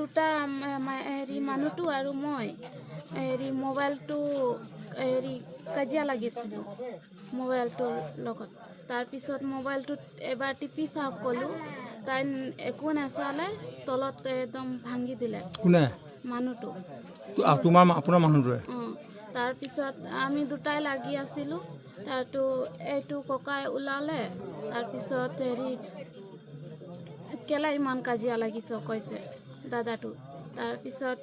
দুটা হেৰি মানুহটো আৰু মই হেৰি মোবাইলটো হেৰি কাজিয়া লাগিছিলোঁ মোবাইলটোৰ লগত। তাৰপিছত মোবাইলটোত এবাৰ টিপি চাওক ক'লোঁ, তাই একো নাচালে, তলত একদম ভাঙি দিলে কোনে? মানুহটো। আপোনাৰ মানুহটোৱে? তাৰপিছত আমি দুটাই লাগি আছিলোঁ। এইটো ককাই ওলালে। তাৰপিছত হেৰি কেলে ইমান কাজিয়া লাগিছ কৈছে দাদাটো। তাৰপিছত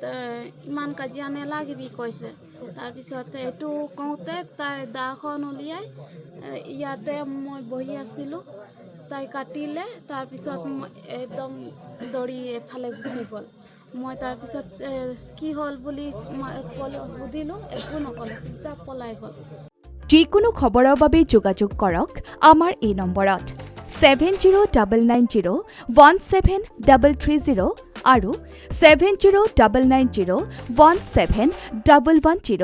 ইমান কাজিয়া নেলাগিবি কৈছে। তাৰপিছত এইটো কওঁতে তাই দাখন উলিয়াই ইয়াতে মই বহি আছিলোঁ, তাই কাটিলে। তাৰপিছত একদম দৌৰি এফালে গুচি গ'ল। মই তাৰপিছত কি হ'ল বুলি সুধিলোঁ, একো নক'লে, চিধা পলাই গ'ল। যিকোনো খবৰৰ বাবে যোগাযোগ কৰক আমাৰ এই নম্বৰত 7099017330 আৰু 7099017110।